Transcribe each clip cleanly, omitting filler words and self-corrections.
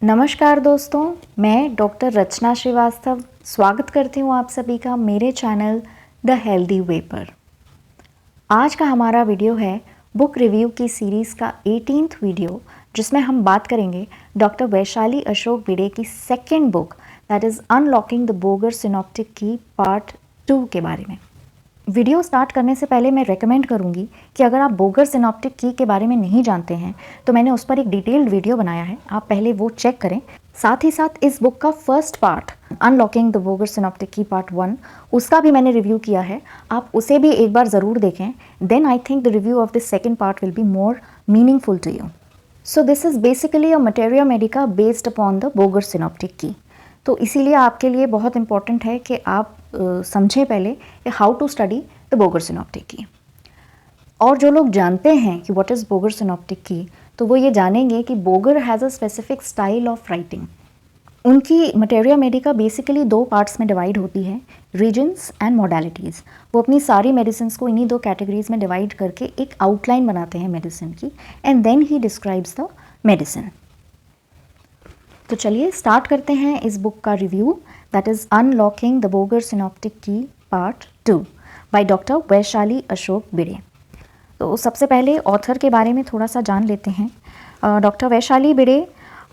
नमस्कार दोस्तों, मैं डॉक्टर रचना श्रीवास्तव स्वागत करती हूँ आप सभी का मेरे चैनल द हेल्दी वे पर। आज का हमारा वीडियो है बुक रिव्यू की सीरीज़ का 18th वीडियो, जिसमें हम बात करेंगे डॉक्टर वैशाली अशोक भिड़े की second book that is unlocking the Bogar synoptic की पार्ट 2 के बारे में। वीडियो स्टार्ट करने से पहले मैं रेकमेंड करूंगी कि अगर आप बोगर सिनॉप्टिक की के बारे में नहीं जानते हैं तो मैंने उस पर एक डिटेल्ड वीडियो बनाया है, आप पहले वो चेक करें। साथ ही साथ इस बुक का first part unlocking the Bogar synoptic की पार्ट 1 उसका भी मैंने रिव्यू किया है, आप उसे भी एक बार ज़रूर देखें। Then I think the review of this second part will be more meaningful to you. So this is basically a materia medica based upon the Bogar synoptic key. तो इसीलिए आपके लिए बहुत इंपॉर्टेंट है कि आप समझें पहले कि how to study the Bogar synoptic key. और जो लोग जानते हैं कि what is Bogar synoptic key, तो वो ये जानेंगे कि Bogar has a specific style of writing. उनकी मटेरिया मेडिका बेसिकली 2 पार्ट्स में डिवाइड होती है, रीजन्स एंड मॉडलिटीज़। वो अपनी सारी मेडिसिन को इन्हीं 2 कैटेगरीज में डिवाइड करके एक आउटलाइन बनाते हैं मेडिसिन की, and then he describes the medicine. तो चलिए स्टार्ट करते हैं इस बुक का review, that is unlocking the Bogar synoptic की part 2 by doctor Vaishali Ashok Bhide. तो सबसे पहले ऑथर के बारे में थोड़ा सा जान लेते हैं। डॉक्टर वैशाली भिड़े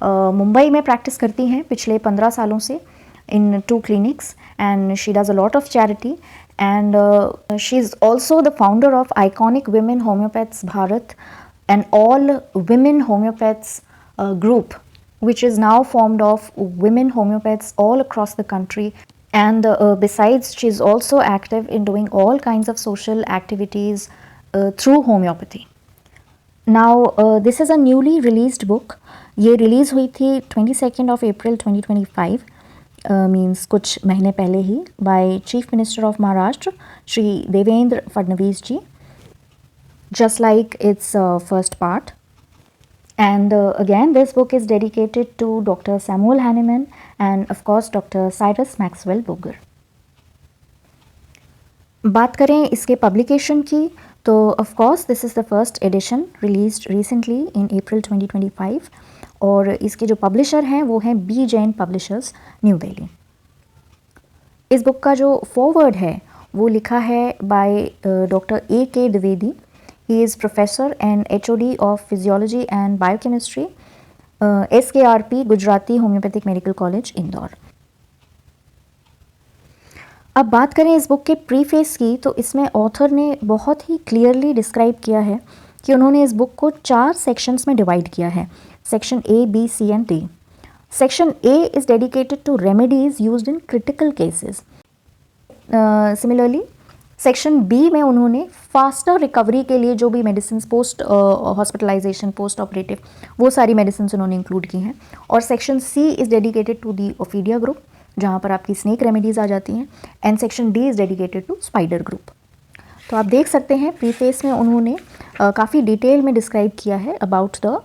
मुंबई में प्रैक्टिस करती हैं पिछले 15 सालों से इन 2 clinics, and she does a lot of charity, and she is also the founder of iconic women homeopaths Bharat and all women homeopaths group, which is now formed of women homeopaths all across the country. And besides, she is also active in doing all kinds of social activities through homeopathy. Now, this is a newly released book. ये release हुई थी 22nd of April 2025, means कुछ महीने पहले ही, by chief minister of Maharashtra Shri Devendra Fadnavis ji, just like its first part. And again, this book is dedicated to Dr. Samuel Hahnemann and of course Dr. Cyrus Maxwell Boger. बात करें इसके publication की, तो of course this is the first edition released recently in April 2025, और इसके जो publisher हैं वो हैं बी जैन पब्लिशर्स, न्यू दिल्ली। इस बुक का जो फॉरवर्ड है वो लिखा है by doctor A.K. Dwivedi. He is professor and HOD of Physiology and Biochemistry, SKRP Gujarati homeopathic medical college Indore. अब बात करें इस बुक के प्रीफेस की, तो इसमें ऑथर ने बहुत ही क्लियरली डिस्क्राइब किया है कि उन्होंने इस बुक को 4 सेक्शंस में डिवाइड किया है, section A, B, C and D। Section A is dedicated to remedies used in critical cases. Similarly section B में उन्होंने फास्टर रिकवरी के लिए जो भी medicine post hospitalisation, post operative, वो सारी मेडिसिन उन्होंने इंक्लूड की हैं। और section C is dedicated to the ophidia group, जहाँ पर आपकी स्नेक रेमेडीज़ आ जाती हैं, and section D is dedicated to spider group. तो आप देख सकते हैं प्रीफेस में उन्होंने काफ़ी डिटेल में डिस्क्राइब किया है about the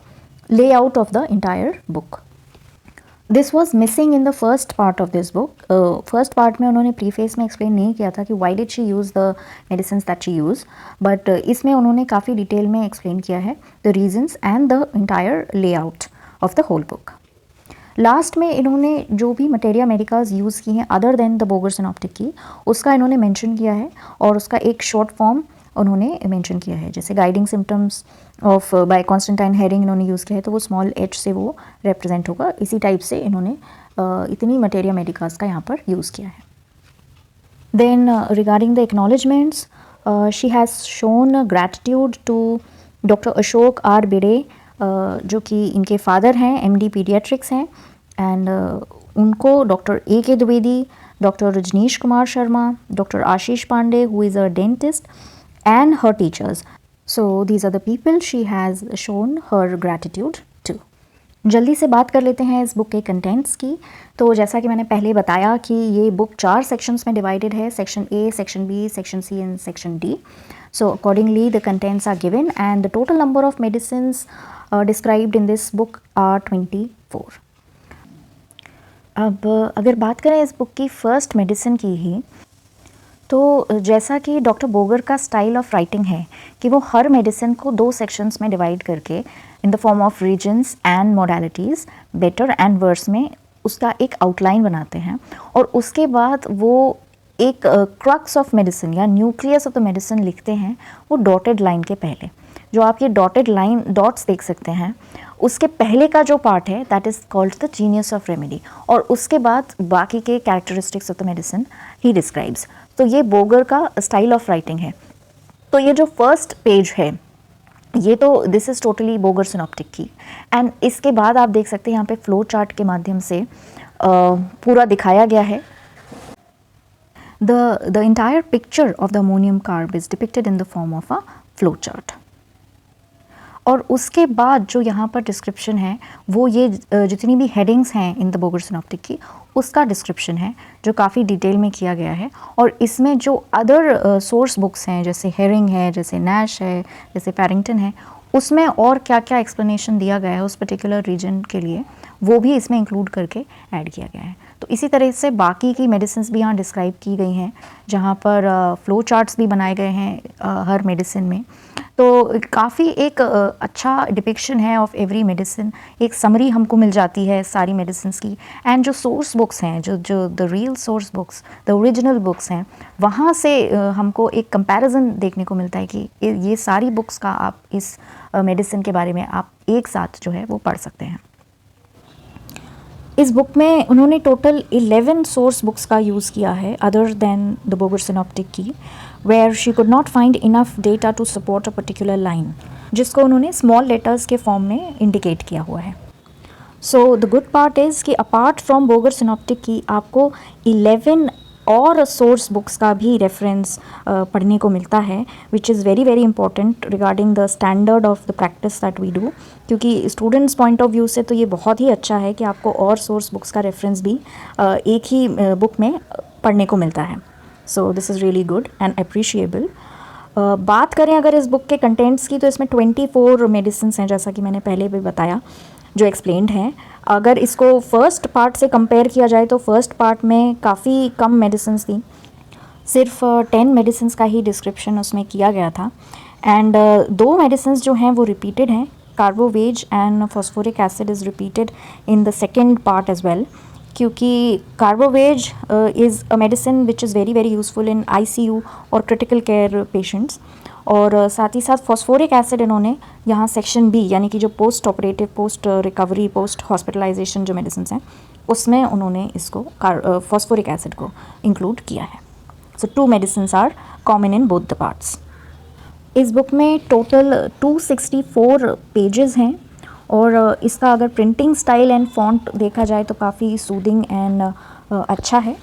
layout of the entire book. This was missing in the first part of this book. First part में उन्होंने प्रीफेस में एक्सप्लेन नहीं किया था कि why did she use the medicine that she use, but इसमें उन्होंने काफ़ी डिटेल में एक्सप्लेन किया है the reasons and the entire layout of the whole book. Last में इन्होंने जो भी मटेरिया मेडिकाज यूज़ की हैं other than the Bogar synoptic key, उसका इन्होंने मेंशन किया है, और उसका एक शॉर्ट फॉर्म उन्होंने मेंशन किया है। जैसे guiding symptoms of by Constantine Hering इन्होंने यूज़ किया है, तो वो स्मॉल h से वो रिप्रेजेंट होगा। इसी टाइप से इन्होंने इतनी मटेरिया मेडिकास का यहाँ पर यूज़ किया है। Then regarding the acknowledgements, she has shown gratitude to doctor Ashok R Bhide, जो कि इनके फादर हैं, MD पीडियाट्रिक्स हैं, एंड उनको doctor A.K. Dwivedi, doctor Rajneesh Kumar Sharma, doctor Ashish Pandey who is a dentist, and her teachers. So these are the people she has shown her gratitude to. जल्दी से बात कर लेते हैं इस बुक के कंटेंट्स की। तो जैसा कि मैंने पहले बताया कि ये बुक 4 सेक्शंस में डिवाइडेड है, section A, section B, section C and section D. So accordingly the contents are given and the total number of medicines described in this book are 24. अब अगर बात करें इस बुक की फर्स्ट मेडिसिन की ही, तो जैसा कि डॉक्टर बोगर का स्टाइल ऑफ राइटिंग है कि वो हर मेडिसिन को 2 सेक्शंस में डिवाइड करके in the form of regions and modalities, better and worse में उसका एक आउटलाइन बनाते हैं, और उसके बाद वो एक क्रक्स ऑफ मेडिसिन या न्यूक्लियस ऑफ द मेडिसिन लिखते हैं वो डॉटेड लाइन के पहले। जो आप ये डॉटेड लाइन डॉट्स देख सकते हैं, उसके पहले का जो पार्ट है that is called the genius of remedy, और उसके बाद बाकी के characteristics of the medicine he describes. तो ये बोगर का स्टाइल ऑफ राइटिंग है। तो ये जो फर्स्ट पेज है ये तो this is totally Boger synoptic key, and इसके बाद आप देख सकते हैं यहाँ पे फ्लो चार्ट के माध्यम से पूरा दिखाया गया है। The entire picture of the ammonium carb is depicted in the form of a flow chart. और उसके बाद जो यहाँ पर डिस्क्रिप्शन है वो ये जितनी भी हेडिंग्स हैं in the Bogar synoptic key उसका डिस्क्रिप्शन है जो काफ़ी डिटेल में किया गया है। और इसमें जो अदर सोर्स बुक्स हैं जैसे हेरिंग है, जैसे नैश है, जैसे पैरिंगटन है, उसमें और क्या क्या एक्सप्लेनेशन दिया गया है उस पर्टिकुलर रीजन के लिए वो भी इसमें इंक्लूड करके ऐड किया गया है। तो इसी तरह से बाकी की मेडिसिन्स भी यहाँ डिस्क्राइब की गई हैं जहाँ पर फ्लो चार्ट्स भी बनाए गए हैं हर मेडिसिन में। तो काफ़ी एक अच्छा डिपिक्शन है ऑफ एवरी मेडिसिन, एक समरी हमको मिल जाती है सारी मेडिसिन्स की। एंड जो सोर्स बुक्स हैं, जो the real source books, the original books हैं, वहाँ से हमको एक कंपैरिजन देखने को मिलता है कि ये सारी बुक्स का आप इस मेडिसिन के बारे में आप एक साथ जो है वो पढ़ सकते हैं। इस बुक में उन्होंने टोटल 11 सोर्स बुक्स का यूज़ किया है other than the Bogar synoptic की, where she could not find enough data to support a particular line, जिसको उन्होंने स्मॉल लेटर्स के फॉर्म में इंडिकेट किया हुआ है। So the good part is कि अपार्ट फ्रॉम बोगर सिनॉप्टिक की आपको 11 और सोर्स बुक्स का भी रेफरेंस पढ़ने को मिलता है, which is very very important regarding the standard of the practice that we do. क्योंकि स्टूडेंट्स पॉइंट ऑफ व्यू से तो ये बहुत ही अच्छा है कि आपको और सोर्स बुक्स का रेफरेंस भी एक ही बुक में पढ़ने को मिलता है। सो this is really good and appreciable. बात करें अगर इस बुक के कंटेंट्स की तो इसमें 24 मेडिसिन हैं जैसा कि मैंने पहले भी बताया जो एक्सप्लेन्ड हैं। अगर इसको फर्स्ट पार्ट से कंपेयर किया जाए तो फर्स्ट पार्ट में काफ़ी कम मेडिसिन थी, सिर्फ 10 मेडिसिन का ही डिस्क्रिप्शन उसमें किया गया था। एंड 2 मेडिसिन जो हैं वो रिपीटेड हैं, कार्बोवेज and phosphoric acid is repeated in the second part as well, क्योंकि कार्बोवेज is a medicine which is very very useful in ICU और क्रिटिकल केयर पेशेंट्स। और साथ ही साथ फॉस्फोरिक एसिड इन्होंने यहाँ सेक्शन बी यानी कि जो post operative, post recovery, post hospitalisation जो मेडिसिन हैं उसमें उन्होंने इसको फॉस्फोरिक एसिड को इंक्लूड किया है। So 2 medicine are common in both the parts. इस बुक में टोटल 264 पेजेस हैं और इसका अगर प्रिंटिंग स्टाइल एंड फॉन्ट देखा जाए तो काफ़ी सूदिंग एंड अच्छा है।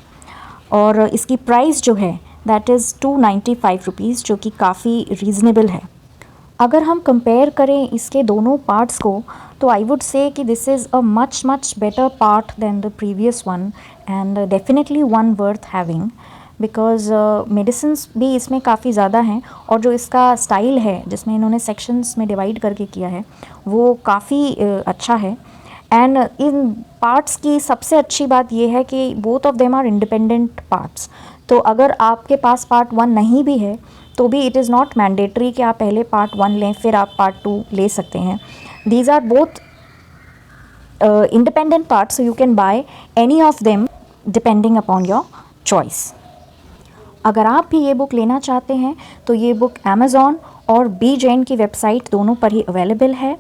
और इसकी प्राइस जो है दैट इज़ 295 रुपीज़, जो कि काफ़ी रीज़नेबल है। अगर हम कंपेयर करें इसके दोनों पार्ट्स को तो आई वुड से कि this is a much better part than the previous one and definitely one worth having, because medicines भी इसमें काफ़ी ज़्यादा हैं और जो इसका स्टाइल है जिसमें इन्होंने सेक्शंस में डिवाइड करके किया है वो काफ़ी अच्छा है। एंड इन पार्ट्स की सबसे अच्छी बात यह है कि both of them are independent parts. तो अगर आपके पास पार्ट 1 नहीं भी है तो भी इट इज़ नॉट मैंडेटरी कि आप पहले पार्ट 1 लें फिर आप पार्ट 2 ले सकते हैं। These are both independent parts, so you can buy any of them depending upon your choice. अगर आप भी ये बुक लेना चाहते हैं तो ये बुक अमेज़ॉन और BJN की वेबसाइट दोनों पर ही अवेलेबल है,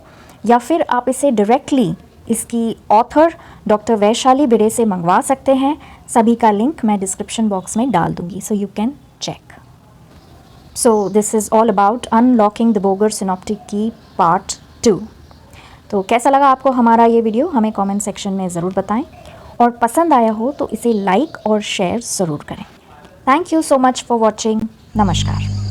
या फिर आप इसे डायरेक्टली इसकी ऑथर डॉक्टर वैशाली भिड़े से मंगवा सकते हैं। सभी का लिंक मैं डिस्क्रिप्शन बॉक्स में डाल दूंगी, so you can check. So this is all about unlocking the Bogar synoptic की पार्ट 2। तो कैसा लगा आपको हमारा ये वीडियो हमें कमेंट सेक्शन में ज़रूर बताएं, और पसंद आया हो तो इसे लाइक और शेयर ज़रूर करें। Thank you so much for watching. नमस्कार।